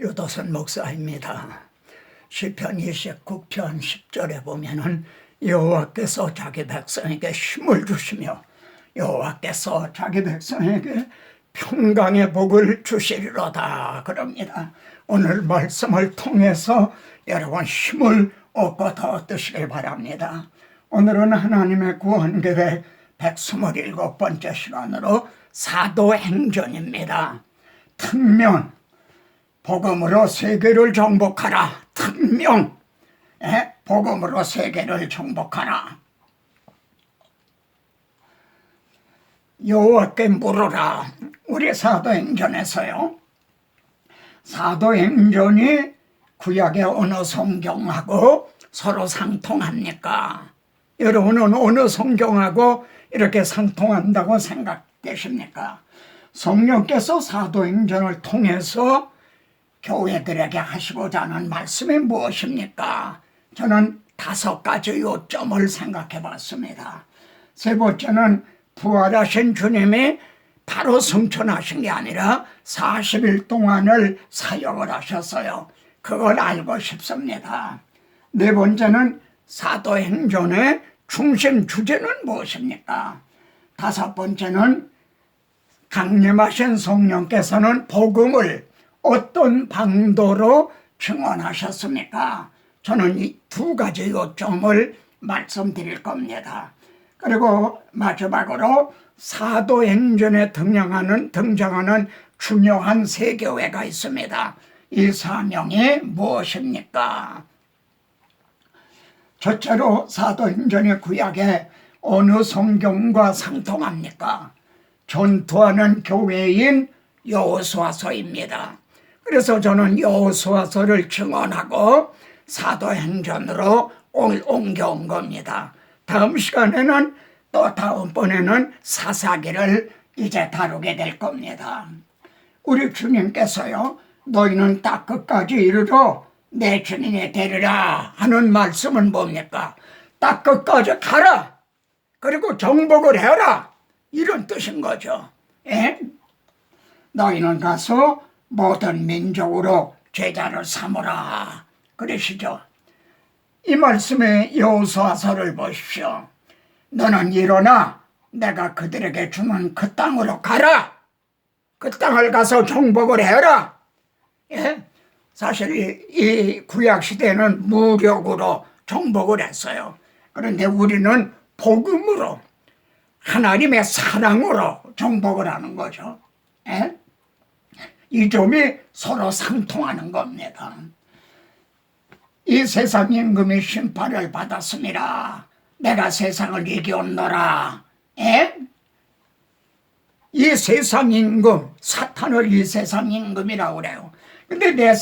유도선 목사입니다. 시편 29편 10절에 보면은 여호와께서 자기 백성에게 힘을 주시며 여호와께서 자기 백성에게 평강의 복을 주시리로다 그럽니다. 오늘 말씀을 통해서 여러분 힘을 얻고 더 얻으시길 바랍니다. 오늘은 하나님의 구원계획 127번째 시간으로 사도행전입니다. 특명, 복음으로 세계를 정복하라. 특명, 복음으로 세계를 정복하라. 여호와께 물으라. 우리 사도행전에서요, 사도행전이 구약의 어느 성경하고 서로 상통합니까? 여러분은 어느 성경하고 이렇게 상통한다고 생각되십니까? 성령께서 사도행전을 통해서 교회들에게 하시고자 하는 말씀이 무엇입니까? 저는 5가지 요점을 생각해 봤습니다. 세 번째는 부활하신 주님이 바로 승천하신 게 아니라 40일 동안을 사역을 하셨어요. 그걸 알고 싶습니다. 네 번째는 사도행전의 중심 주제는 무엇입니까? 5번째는 강림하신 성령께서는 복음을 어떤 방도로 증언하셨습니까? 저는 이 2가지 요점을 말씀드릴 겁니다. 그리고 마지막으로 사도행전에 등장하는 중요한 3교회가 있습니다. 이 사명이 무엇입니까? 첫째로 사도행전의 구약에 어느 성경과 상통합니까? 전투하는 교회인 여호수아서입니다. 그래서 저는 여호수아서를 증언하고 사도행전으로 옮겨온 겁니다. 다음 시간에는 또 다음번에는 사사기를 이제 다루게 될 겁니다. 우리 주님께서요, 너희는 딱 끝까지 이르러 내 주님이 되리라 하는 말씀은 뭡니까? 딱 끝까지 가라. 그리고 정복을 해라. 이런 뜻인 거죠. 너희는 가서 모든 민족으로 제자를 삼으라. 그러시죠. 이 말씀의 여호수아서를 보십시오. 너는 일어나 내가 그들에게 주는 그 땅으로 가라. 그 땅을 가서 정복을 해라. 사실 이 구약시대는 무력으로 정복을 했어요. 그런데 우리는 복음으로, 하나님의 사랑으로 정복을 하는 거죠. 이 점이 서로 상통하는 겁니다. 이 세상 임금이 심판을 받았습니다. 내가 세상을 이겨온노라. 이 세상 임금, 사탄을 이 세상 임금이라고 그래요. 근데 내가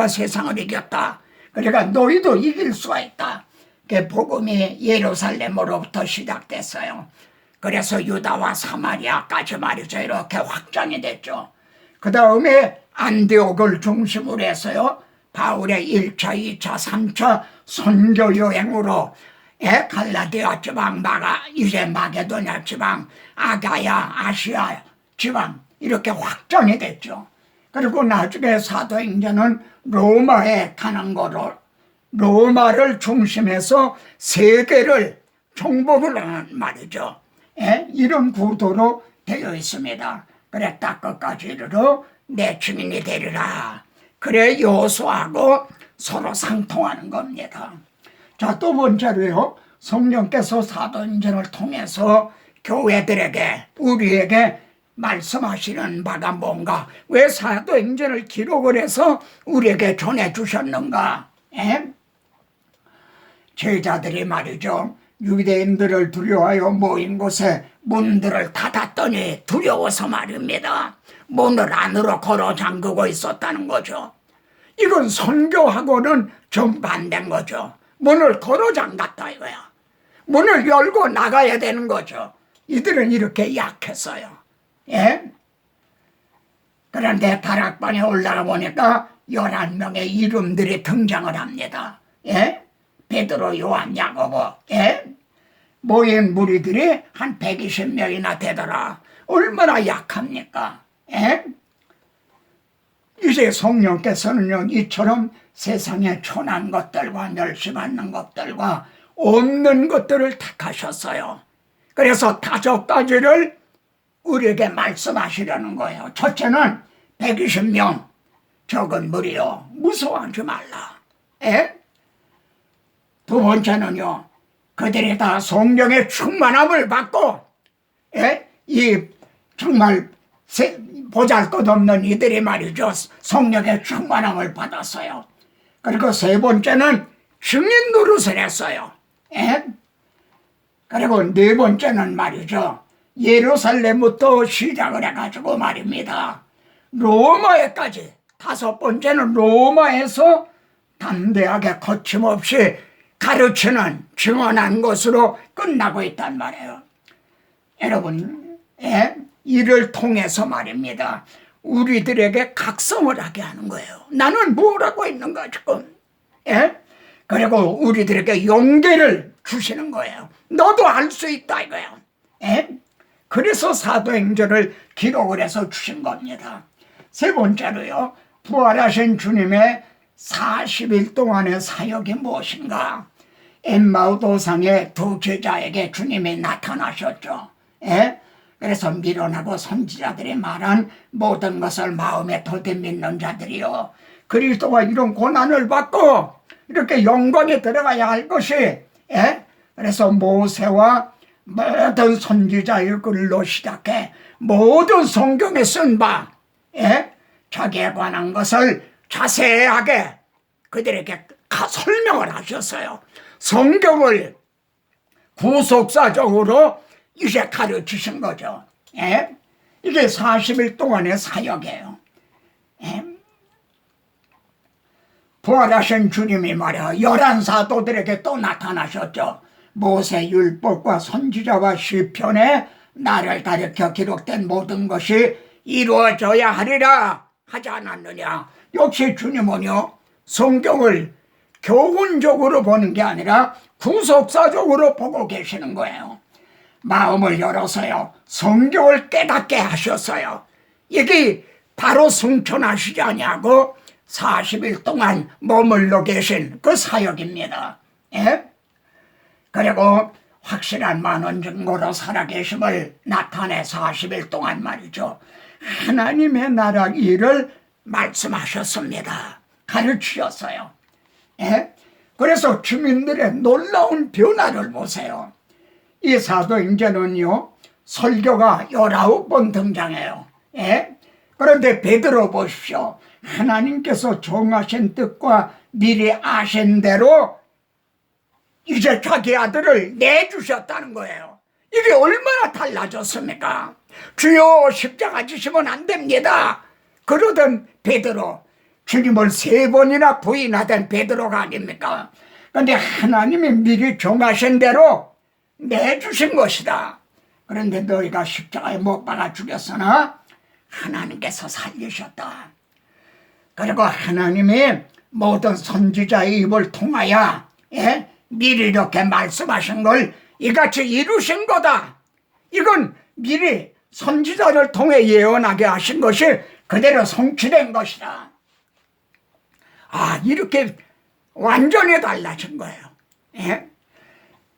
세상을 이겼다. 그러니까 너희도 이길 수가 있다. 그 복음이 예루살렘으로부터 시작됐어요. 그래서 유다와 사마리아까지 말이죠. 이렇게 확장이 됐죠. 그 다음에 안디옥을 중심으로 해서요, 바울의 1차, 2차, 3차 선교 여행으로 갈라디아 지방, 이제 마게도냐 지방, 아가야, 아시아 지방 이렇게 확장이 됐죠. 그리고 나중에 사도행전은 로마에 가는 거로 로마를 중심해서 세계를 정복을 하는 말이죠. 이런 구도로 되어 있습니다. 그래 딱 끝까지 이르러 내 주민이 되리라. 그래 여호수아하고 서로 상통하는 겁니다. 자, 또 번째로요, 성령께서 사도행전을 통해서 교회들에게, 우리에게 말씀하시는 바가 뭔가, 왜 사도행전을 기록을 해서 우리에게 전해주셨는가? 제자들이 말이죠, 유대인들을 두려워하여 모인 곳에 문들을 닫았더니 두려워서 말입니다. 문을 안으로 걸어 잠그고 있었다는 거죠. 이건 선교하고는 정반대인 거죠. 문을 걸어 잠갔다 이거야. 문을 열고 나가야 되는 거죠. 이들은 이렇게 약했어요. 그런데 다락방에 올라가 보니까 11명의 이름들이 등장을 합니다. 베드로, 요한, 야고보, 모인 무리들이 한 120명이나 되더라. 얼마나 약합니까? 이제 성령께서는요, 이처럼 세상에 천한 것들과 멸시받는 것들과 없는 것들을 택하셨어요. 그래서 5가지를 우리에게 말씀하시려는 거예요. 첫째는 120명 적은 무리요, 무서워하지 말라. 두 번째는요, 그들이 다 성령의 충만함을 받고, 이 정말 보잘것없는 이들이 말이죠, 성령의 충만함을 받았어요. 그리고 세 번째는 증인 노릇을 했어요. 그리고 네 번째는 말이죠, 예루살렘부터 시작을 해가지고 말입니다, 로마에까지, 5번째는 로마에서 담대하게 거침없이 가르치는, 증언한 것으로 끝나고 있단 말이에요. 여러분, 이를 통해서 말입니다, 우리들에게 각성을 하게 하는 거예요. 나는 뭘 하고 있는가 지금. 그리고 우리들에게 용기를 주시는 거예요. 너도 할 수 있다 이거예요. 그래서 사도행전을 기록을 해서 주신 겁니다. 세 번째로요, 부활하신 주님의 40일 동안의 사역이 무엇인가. 엠마오 도상의 두 제자에게 주님이 나타나셨죠. 그래서 미련하고 선지자들이 말한 모든 것을 마음에 돋이 믿는 자들이요, 그리스도가 이런 고난을 받고 이렇게 영광에 들어가야 할 것이, 그래서 모세와 모든 선지자의 글로 시작해 모든 성경에 쓴 바, 자기에 관한 것을 자세하게 그들에게 설명을 하셨어요. 성경을 구속사적으로 이제 가르치신 거죠. 이게 40일 동안의 사역이에요. 부활하신 주님이 말이야 11사도들에게 또 나타나셨죠. 모세 율법과 선지자와 시편에 나를 가르쳐 기록된 모든 것이 이루어져야 하리라 하지 않았느냐. 역시 주님은요, 성경을 교훈적으로 보는 게 아니라 구속사적으로 보고 계시는 거예요. 마음을 열어서요, 성경을 깨닫게 하셨어요. 이게 바로 승천하시지 아니하고 40일 동안 머물러 계신 그 사역입니다. 그리고 확실한 만원 증거로 살아계심을 나타내 40일 동안 말이죠, 하나님의 나라 일을 말씀하셨습니다. 가르치셨어요. 그래서 주민들의 놀라운 변화를 보세요. 이 사도행전은요, 설교가 19번 등장해요. 그런데 베드로 보십시오. 하나님께서 정하신 뜻과 미리 아신 대로 이제 자기 아들을 내주셨다는 거예요. 이게 얼마나 달라졌습니까? 주여 십자가 지시면 안 됩니다 그러던 베드로, 주님을 3번이나 부인하던 베드로가 아닙니까? 그런데 하나님이 미리 정하신 대로 내주신 것이다. 그런데 너희가 십자가에 못 박아 죽였으나 하나님께서 살리셨다. 그리고 하나님이 모든 선지자의 입을 통하여 미리 이렇게 말씀하신 걸 이같이 이루신 거다. 이건 미리 선지자를 통해 예언하게 하신 것이 그대로 성취된 것이다. 이렇게 완전히 달라진 거예요.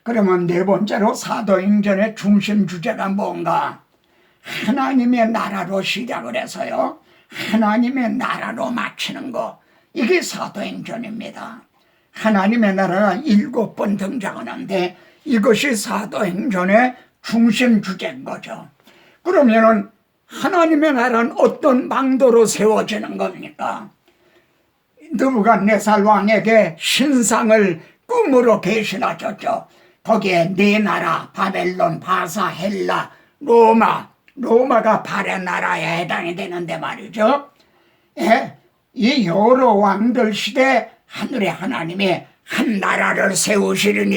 그러면 네 번째로 사도행전의 중심 주제가 뭔가? 하나님의 나라로 시작을 해서요, 하나님의 나라로 마치는 거, 이게 사도행전입니다. 하나님의 나라가 7번 등장하는데 이것이 사도행전의 중심 주제인 거죠. 그러면은 하나님의 나라는 어떤 방도로 세워지는 겁니까? 느부갓네살 왕에게 신상을 꿈으로 계시하셨죠. 거기에 4나라, 바벨론, 바사, 헬라, 로마가 발의 나라에 해당이 되는데 말이죠. 이 여러 왕들 시대 하늘의 하나님이 한 나라를 세우시리니,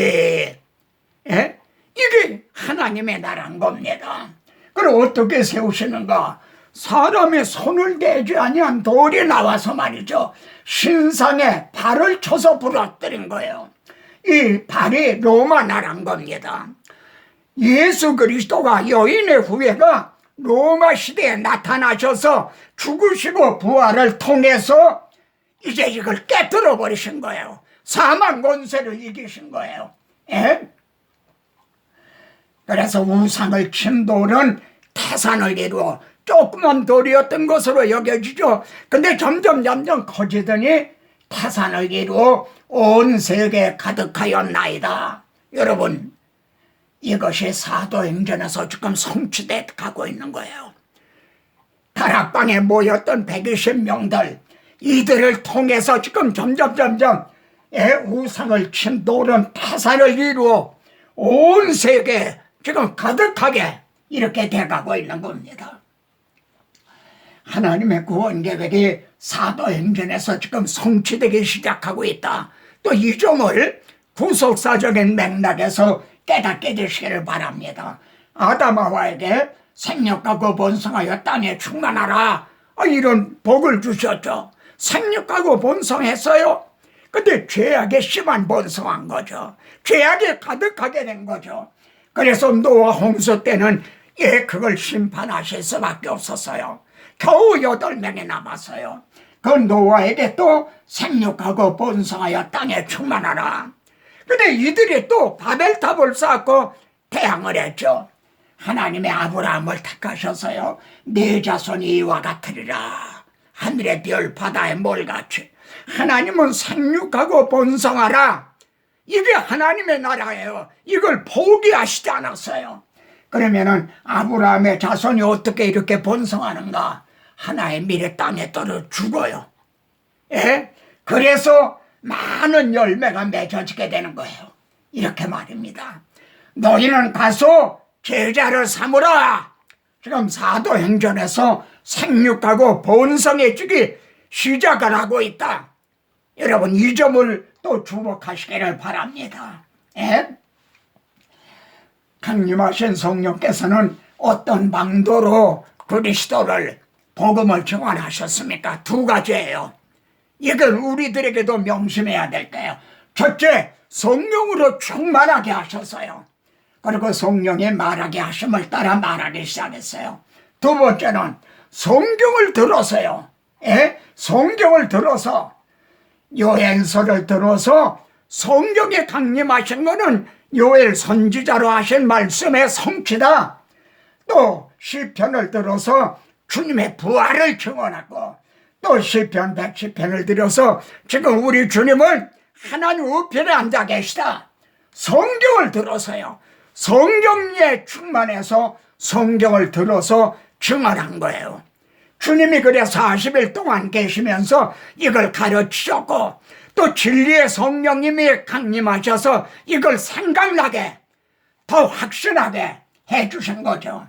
이게 하나님의 나라인 겁니다. 그럼 어떻게 세우시는가? 사람의 손을 대지 아니한 돌이 나와서 말이죠, 신상에 발을 쳐서 부러뜨린 거예요. 이 발이 로마 나라인 겁니다. 예수 그리스도가 여인의 후예가 로마 시대에 나타나셔서 죽으시고 부활을 통해서 이제 이걸 깨뜨려 버리신 거예요. 사망 권세를 이기신 거예요. 예? 그래서 우상을 친 돌은 태산을 이루어 조그만 돌이었던 것으로 여겨지죠. 근데 점점 커지더니 태산을 이루어 온 세계에 가득하였나이다. 여러분, 이것이 사도행전에서 지금 성취돼 가고 있는 거예요. 다락방에 모였던 120명들, 이들을 통해서 지금 점점 우상을 친 돌은 태산을 이루어 온 세계에 지금 가득하게 이렇게 돼가고 있는 겁니다. 하나님의 구원 계획이 사도행전에서 지금 성취되기 시작하고 있다. 또 이 점을 구속사적인 맥락에서 깨닫게 되시기를 바랍니다. 아담하와에게 생육하고 번성하여 땅에 충만하라, 이런 복을 주셨죠. 생육하고 번성했어요. 근데 죄악에 심한 번성한 거죠. 죄악이 가득하게 된 거죠. 그래서 노아 홍수 때는 그걸 심판하실 수밖에 없었어요. 겨우 8명이 남았어요. 그 노아에게 또 생육하고 번성하여 땅에 충만하라. 근데 이들이 또 바벨탑을 쌓고 대항을 했죠. 하나님의 아브라함을 택하셔서요, 네 자손이 이와 같으리라. 하늘의 별 바다의 몰같이. 하나님은 생육하고 번성하라. 이게 하나님의 나라예요. 이걸 포기하시지 않았어요. 그러면은 아브라함의 자손이 어떻게 이렇게 번성하는가? 하나의 미래 땅에 떨어 죽어요. 예? 그래서 많은 열매가 맺어지게 되는 거예요. 이렇게 말입니다. 너희는 가서 제자를 삼으라. 지금 사도행전에서 생육하고 번성해지기 시작을 하고 있다. 여러분, 이 점을 또 주목하시기를 바랍니다. 예? 강림하신 성령께서는 어떤 방도로 그리스도를 복음을 증언하셨습니까? 2가지예요. 이걸 우리들에게도 명심해야 될 거예요. 첫째, 성령으로 충만하게 하셨어요. 그리고 성령이 말하게 하심을 따라 말하기 시작했어요. 2번째는 성경을 들어서요. 예? 성경을 들어서, 요엘서를 들어서 성경에 강림하신 것은 요엘 선지자로 하신 말씀의 성취다. 또 시편을 들어서 주님의 부활을 증언하고, 또 시편 110편을 들어서 지금 우리 주님은 하나님 우편에 앉아 계시다. 성경을 들어서요. 성경에 충만해서 성경을 들어서 증언한 거예요. 주님이 그래 40일 동안 계시면서 이걸 가르치셨고, 또 진리의 성령님이 강림하셔서 이걸 생각나게, 더 확신하게 해주신 거죠.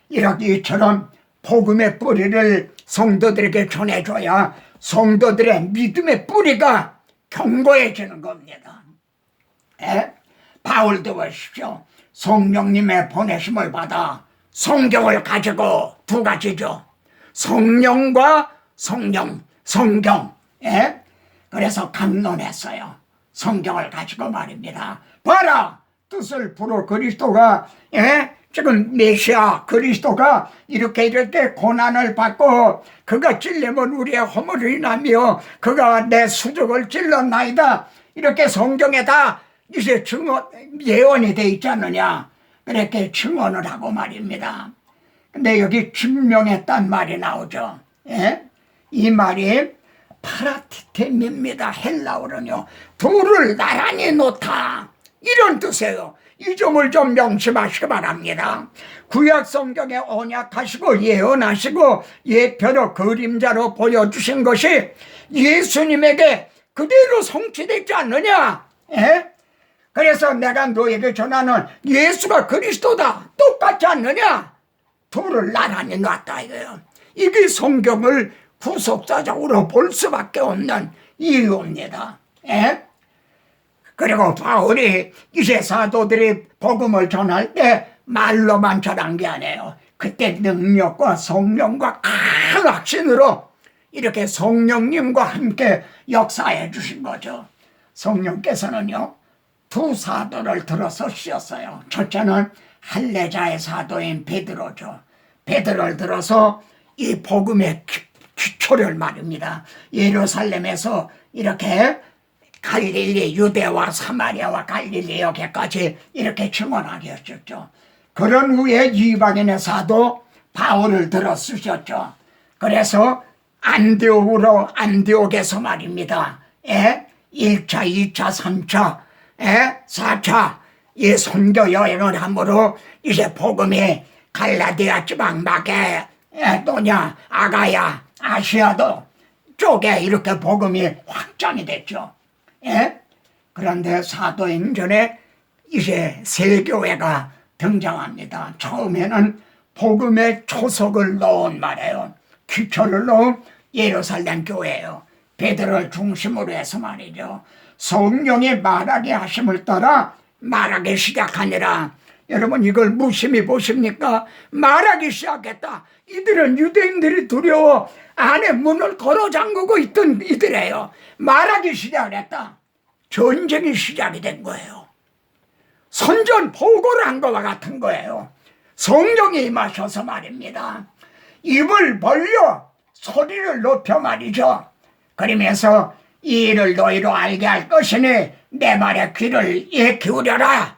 이처럼 복음의 뿌리를 성도들에게 전해줘야 성도들의 믿음의 뿌리가 견고해지는 겁니다. 바울도 보십시오. 성령님의 보내심을 받아 성경을 가지고 2가지죠. 성령과 성경. 그래서 강론했어요. 성경을 가지고 말입니다. 봐라, 뜻을 풀어 그리스도가, 지금 메시아 그리스도가 이렇게 고난을 받고 그가 찔리면 우리의 허물을 인하며 그가 내 수족을 찔렀나이다. 이렇게 성경에 다 이제 예언이 돼 있지 않느냐. 그렇게 증언을 하고 말입니다. 근데 여기 증명했단 말이 나오죠. 이 말이 파라티템입니다. 헬라어로는요. 돌을 나란히 놓다, 이런 뜻이에요. 이 점을 좀 명심하시기 바랍니다. 구약 성경에 언약하시고 예언하시고 예표로 그림자로 보여주신 것이 예수님에게 그대로 성취되지 않느냐. 그래서 내가 너에게 전하는 예수가 그리스도다, 똑같지 않느냐. 둘을 나란히 놨다 이거예요. 이게 성경을 구속사적으로 볼 수밖에 없는 이유입니다. 그리고 바울이 이제 사도들이 복음을 전할 때 말로만 전한 게 아니에요. 그때 능력과 성령과 큰 확신으로 이렇게 성령님과 함께 역사해 주신 거죠. 성령께서는요, 2 사도를 들어서 쓰셨어요. 첫째는 할례자의 사도인 베드로죠. 베드로를 들어서 이 복음의 기초를 말입니다. 예루살렘에서 이렇게 갈릴리, 유대와 사마리아와 갈릴리 여기까지 이렇게 증언하게 하셨죠. 그런 후에 이방인의 사도 바울을 들어 쓰셨죠. 그래서 안디옥에서 말입니다. 1차, 2차, 3차, 4차 이 선교 여행을 함으로 이제 복음이 갈라디아 지방 마게도냐, 아가야, 아시아도 쪽에 이렇게 복음이 확장이 됐죠. 그런데 사도행전에 이제 새 교회가 등장합니다. 처음에는 복음의 초석을 넣은 말이에요. 기초를 넣은 예루살렘 교회예요. 베드로를 중심으로 해서 말이죠. 성령이 말하게 하심을 따라 말하기 시작하니라. 여러분 이걸 무심히 보십니까? 말하기 시작했다. 이들은 유대인들이 두려워 안에 문을 걸어 잠그고 있던 이들이에요. 말하기 시작했다. 전쟁이 시작이 된 거예요. 선전 보고를 한 것과 같은 거예요. 성령이 임하셔서 말입니다. 입을 벌려 소리를 높여 말이죠. 그러면서 이 일을 너희로 알게 할 것이니 내 말에 귀를 기울여라.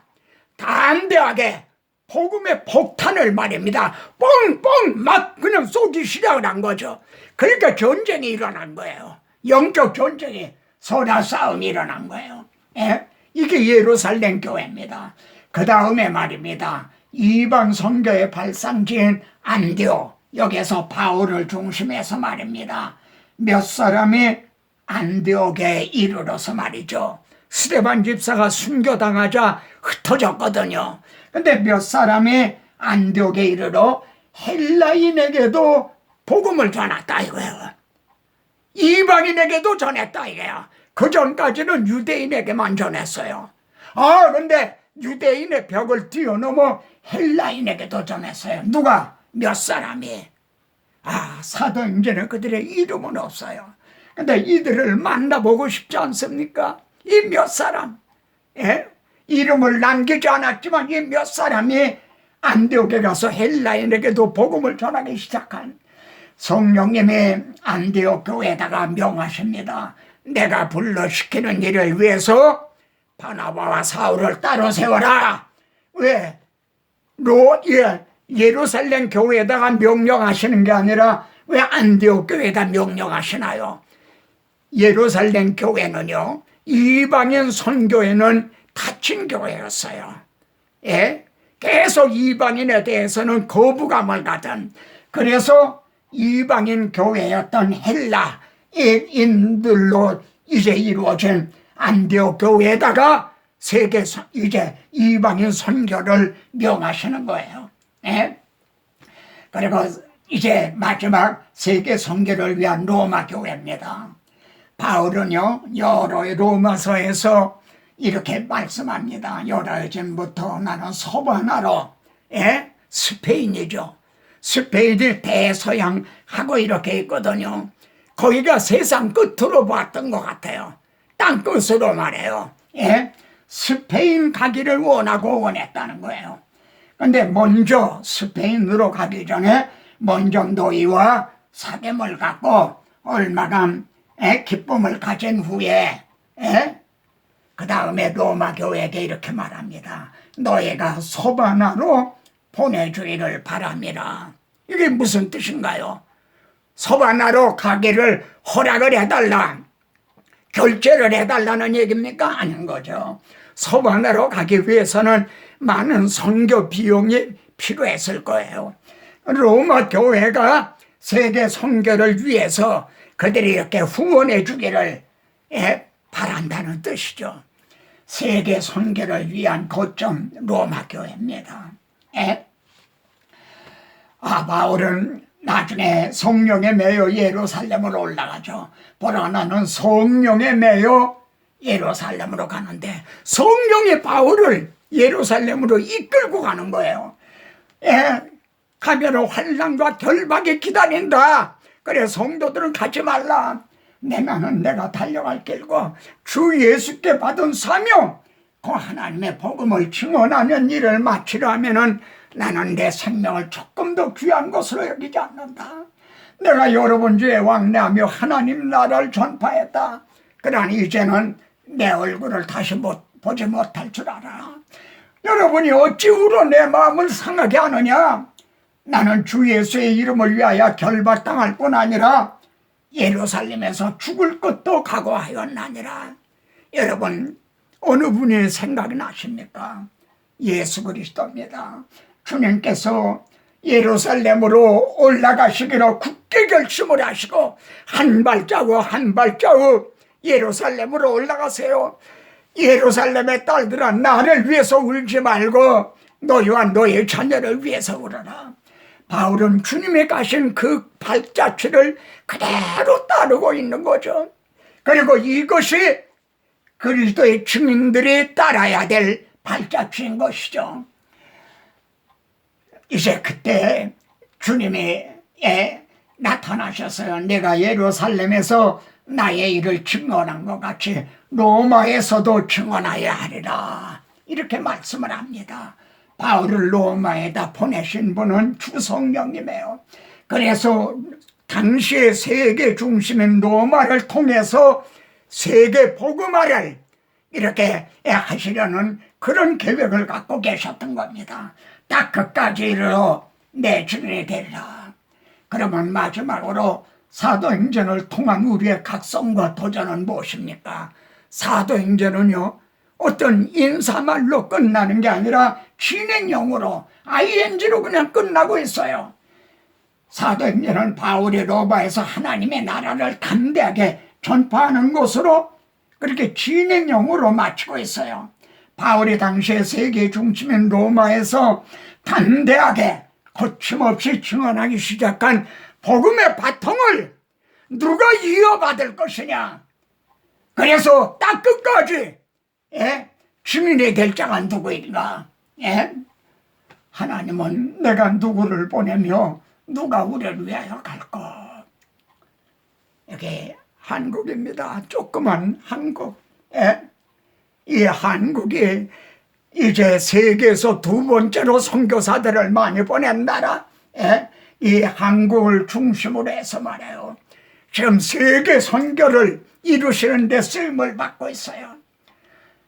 담대하게 복음의 폭탄을 말입니다. 뻥뻥 막 그냥 쏘기 시작을 한 거죠. 그러니까 전쟁이 일어난 거예요. 영적 전쟁이, 소나 싸움이 일어난 거예요. 이게 예루살렘 교회입니다. 그 다음에 말입니다. 이방 선교의 발상지인 안디옥, 여기서 바울을 중심해서 말입니다. 몇 사람이 안디옥에 이르러서 말이죠. 스데반 집사가 순교당하자 흩어졌거든요. 근데 몇 사람이 안디옥에 이르러 헬라인에게도 복음을 전했다 이거예요. 이방인에게도 전했다 이거예요. 그 전까지는 유대인에게만 전했어요. 근데 유대인의 벽을 뛰어넘어 헬라인에게도 전했어요. 누가? 몇 사람이. 사도행전에 그들의 이름은 없어요. 근데 이들을 만나보고 싶지 않습니까? 이 몇 사람, 이름을 남기지 않았지만 이 몇 사람이 안디옥에 가서 헬라인에게도 복음을 전하기 시작한 성령님이 안디옥 교회에다가 명하십니다. 내가 불러시키는 일을 위해서 바나바와 사울을 따로 세워라. 왜? 예루살렘 교회에다가 명령하시는 게 아니라 왜 안디옥 교회에다 명령하시나요? 예루살렘 교회는요, 이방인 선교에는 닫힌 교회였어요. 계속 이방인에 대해서는 거부감을 가진, 그래서 이방인 교회였던 헬라인들로 이제 이루어진 안디옥 교회에다가 이제 이방인 선교를 명하시는 거예요. 그리고 이제 마지막 세계 선교를 위한 로마 교회입니다. 바울은요, 여러 로마서에서 이렇게 말씀합니다. 여러전부터 나는 서바나로, 스페인이죠. 스페인이 대서양하고 이렇게 있거든요. 거기가 세상 끝으로 봤던 것 같아요. 땅 끝으로 말해요. 스페인 가기를 원했다는 거예요. 근데 먼저 스페인으로 가기 전에 먼저 너희와 사귐을 갖고 얼마간 기쁨을 가진 후에 그 다음에 로마 교회에게 이렇게 말합니다. 너희가 소바나로 보내주기를 바랍니다. 이게 무슨 뜻인가요? 소바나로 가기를 허락을 해달라, 결제를 해달라는 얘기입니까? 아닌 거죠. 소바나로 가기 위해서는 많은 선교 비용이 필요했을 거예요. 로마 교회가 세계 선교를 위해서 그들이 이렇게 후원해 주기를 바란다는 뜻이죠. 세계 선교를 위한 거점 로마 교회입니다. 바울은 나중에 성령에 매여 예루살렘으로 올라가죠. 보라, 나는 성령에 매여 예루살렘으로 가는데 성령이 바울을 예루살렘으로 이끌고 가는 거예요. 가면 환난과 결박이 기다린다. 그래, 성도들은 가지 말라. 내가 달려갈 길고 주 예수께 받은 사명, 그 하나님의 복음을 증언하는 일을 마치려 하면은 나는 내 생명을 조금도 귀한 것으로 여기지 않는다. 내가 여러 번 죄에 왕래하며 하나님 나라를 전파했다. 그러니 이제는 내 얼굴을 다시 보지 못할 줄 알아. 여러분이 어찌 울어 내 마음을 상하게 하느냐? 나는 주 예수의 이름을 위하여 결박당할 뿐 아니라 예루살렘에서 죽을 것도 각오하였나니라. 여러분, 어느 분이 생각이 나십니까? 예수 그리스도입니다. 주님께서 예루살렘으로 올라가시기로 굳게 결심을 하시고 한 발자국 한 발자국 예루살렘으로 올라가세요. 예루살렘의 딸들아, 나를 위해서 울지 말고 너희와 너희 자녀를 위해서 울어라. 바울은 주님이 가신 그 발자취를 그대로 따르고 있는 거죠. 그리고 이것이 그리스도의 증인들이 따라야 될 발자취인 것이죠. 이제 그때 주님이 나타나셨어요. 내가 예루살렘에서 나의 일을 증언한 것 같이 로마에서도 증언하여야 하리라. 이렇게 말씀을 합니다. 바울을 로마에다 보내신 분은 주 성령님이에요. 그래서 당시의 세계 중심인 로마를 통해서 세계 복음화를 이렇게 하시려는 그런 계획을 갖고 계셨던 겁니다. 딱 그까지 이르러 내 증인이 되리라. 그러면 마지막으로 사도행전을 통한 우리의 각성과 도전은 무엇입니까? 사도행전은요, 어떤 인사말로 끝나는 게 아니라 진행형으로 ing로 그냥 끝나고 있어요. 사도행전은 바울이 로마에서 하나님의 나라를 담대하게 전파하는 것으로 그렇게 진행형으로 마치고 있어요. 바울이 당시에 세계 중심인 로마에서 담대하게 거침없이 증언하기 시작한 복음의 바통을 누가 이어받을 것이냐. 그래서 딱 끝까지 증인이 될 자가 누구인가? 하나님은 내가 누구를 보내며 누가 우리를 위하여 갈까? 여기 한국입니다. 조그만 한국. 이 한국이 이제 세계에서 두 번째로 선교사들을 많이 보낸 나라. 이 한국을 중심으로 해서 말해요. 지금 세계 선교를 이루시는 데 쓰임을 받고 있어요.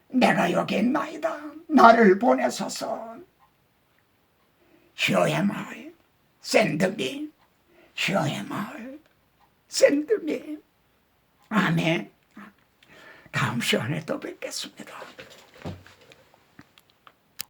내가 여기 있나이다. 나를 보내소서. Here am I. Send me. Here am I. Send me. 아멘. 다음 시간에 또 뵙겠습니다.